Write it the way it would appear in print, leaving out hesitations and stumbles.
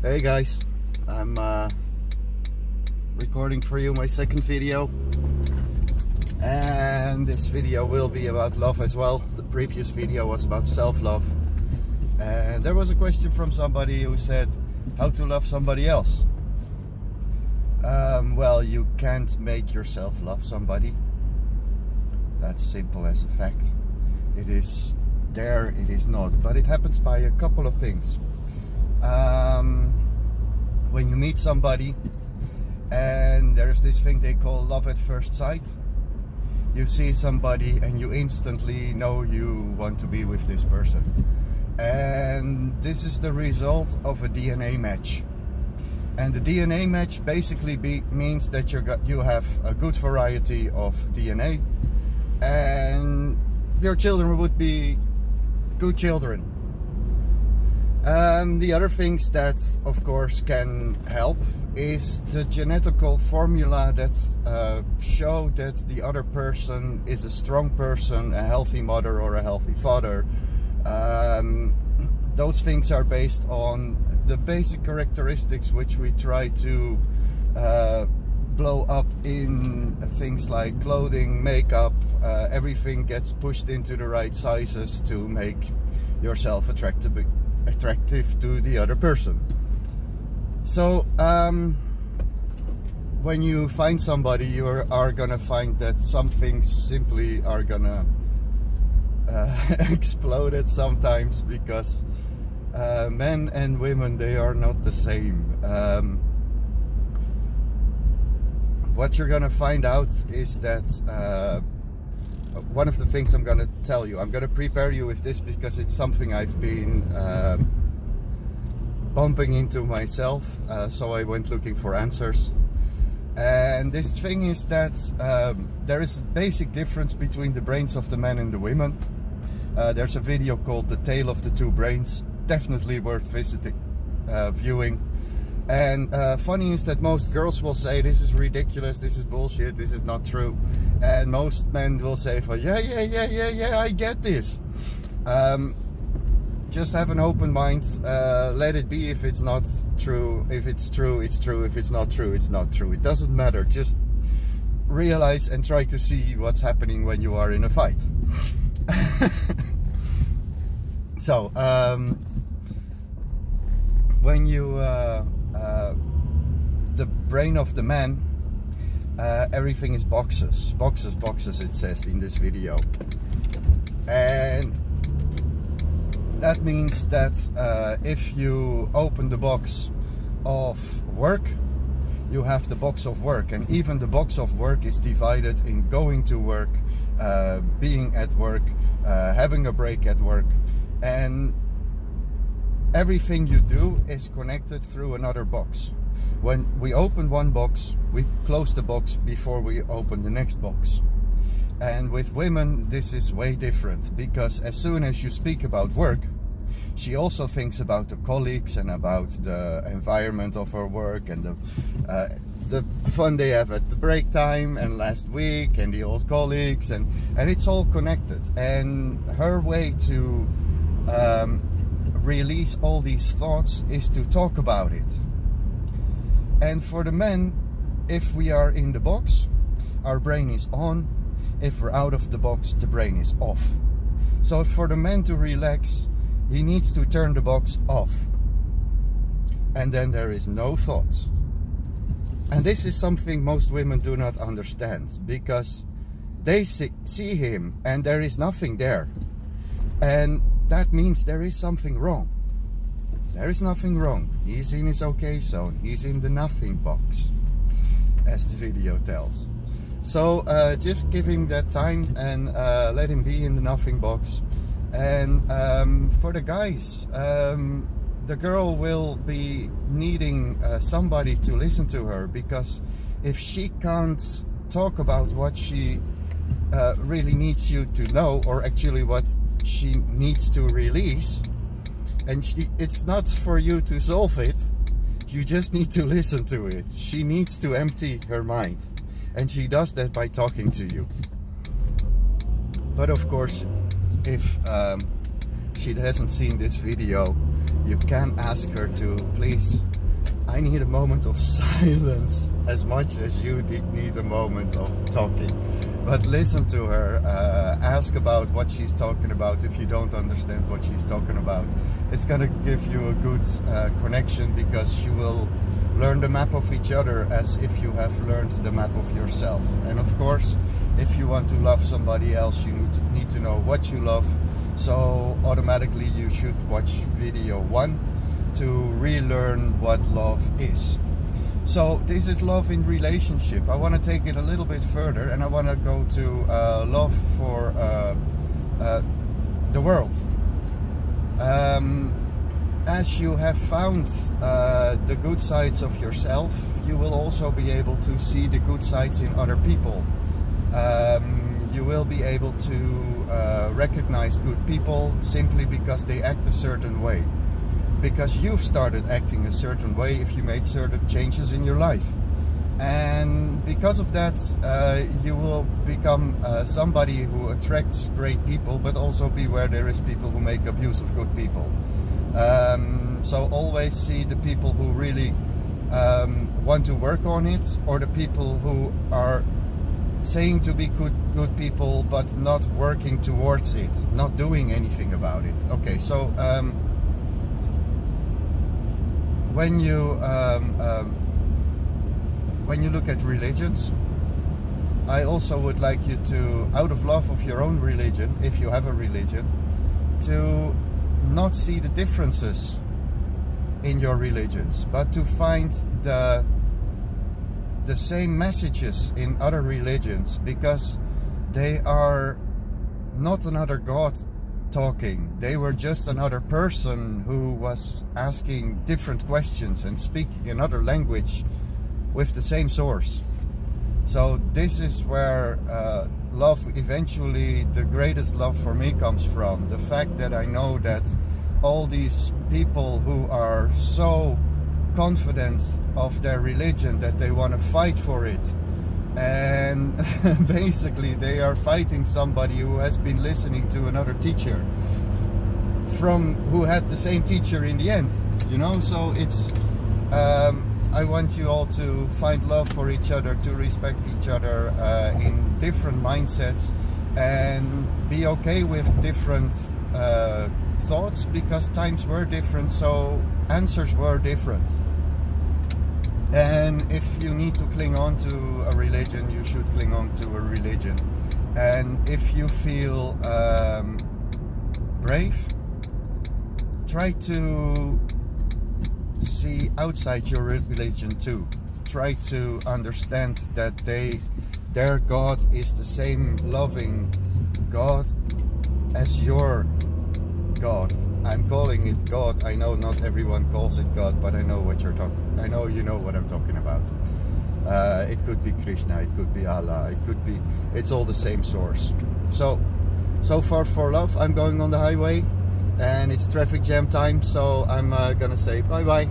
Hey guys, I'm recording for you my second video, and this video will be about love as well. The previous video was about self-love, and there was a question from somebody who said how to love somebody else. Well, you can't make yourself love somebody. That's simple as a fact. It is there, it is not, but it happens by a couple of things. When you meet somebody and there's this thing they call love at first sight, you see somebody and you instantly know you want to be with this person, and this is the result of a DNA match. And the DNA match basically means that you have a good variety of DNA, and your children would be good children. The other things that of course can help is the genetical formula that show that the other person is a strong person, a healthy mother or a healthy father. Those things are based on the basic characteristics which we try to blow up in things like clothing, makeup. Everything gets pushed into the right sizes to make yourself attractive to the other person. So when you find somebody, you are gonna find that some things simply are gonna explode at sometimes, because men and women, they are not the same. What you're gonna find out is that one of the things I'm gonna tell you, I'm gonna prepare you with this because it's something I've been bumping into myself, so I went looking for answers. And this thing is that there is a basic difference between the brains of the men and the women. There's a video called The Tale of the Two Brains, definitely worth viewing. And funny is that most girls will say this is ridiculous, this is bullshit, this is not true, and most men will say, yeah, I get this. Just have an open mind, let it be. If it's not true, if it's true, it's true. If it's not true, it's not true. It doesn't matter. Just realize and try to see what's happening when you are in a fight. So when you the brain of the man, everything is boxes, it says in this video. And that means that if you open the box of work, you have the box of work, and even the box of work is divided in going to work, being at work, having a break at work, and everything you do is connected through another box. When we open one box, we close the box before we open the next box. And with women, this is way different, because as soon as you speak about work, she also thinks about the colleagues and about the environment of her work and the fun they have at the break time and last week and the old colleagues, and it's all connected. And her way to release all these thoughts is to talk about it. And for the men, if we are in the box, our brain is on. If we're out of the box, the brain is off. So for the man to relax, he needs to turn the box off, and then there is no thoughts. And this is something most women do not understand, because they see him and there is nothing there, and that means there is something wrong. There is nothing wrong. He's in his okay zone. He's in the nothing box, as the video tells. So just give him that time and let him be in the nothing box. And for the guys, the girl will be needing somebody to listen to her, because if she can't talk about what she really needs you to know, or actually what she needs to release, and it's not for you to solve it, you just need to listen to it. She needs to empty her mind, and she does that by talking to you. But of course, if she hasn't seen this video, you can ask her to please I need a moment of silence as much as you need a moment of talking. But listen to her, ask about what she's talking about if you don't understand what she's talking about. It's gonna give you a good connection, because you will learn the map of each other as if you have learned the map of yourself. And of course, if you want to love somebody else, you need to know what you love. So automatically you should watch video 1 to relearn what love is. So this is love in relationship. I want to take it a little bit further, and I want to go to love for the world. As you have found the good sides of yourself, you will also be able to see the good sides in other people. You will be able to recognize good people simply because they act a certain way. Because you've started acting a certain way if you made certain changes in your life. And because of that, you will become somebody who attracts great people, but also beware, there is people who make abuse of good people. So always see the people who really want to work on it, or the people who are saying to be good people but not working towards it, not doing anything about it. Okay, so when you look at religions, I also would like you to, out of love of your own religion, if you have a religion, to not see the differences in your religions, but to find the same messages in other religions, because they are not another God talking. They were just another person who was asking different questions and speaking another language with the same source. So this is where love, eventually the greatest love for me comes from. The fact that I know that all these people who are so confident of their religion that they want to fight for it, and basically they are fighting somebody who has been listening to another teacher who had the same teacher in the end, you know. So it's I want you all to find love for each other, to respect each other in different mindsets, and be okay with different thoughts, because times were different, so answers were different. And if you need to cling on to a religion, you should cling on to a religion. And if you feel brave, try to see outside your religion too. Try to understand that their God is the same loving God as your God. I'm calling it God. I know not everyone calls it God, but I know what you're talking. I know you know what I'm talking about. It could be Krishna, it could be Allah, it could be. It's all the same source. So far for love. I'm going on the highway, and it's traffic jam time. So I'm gonna say bye bye.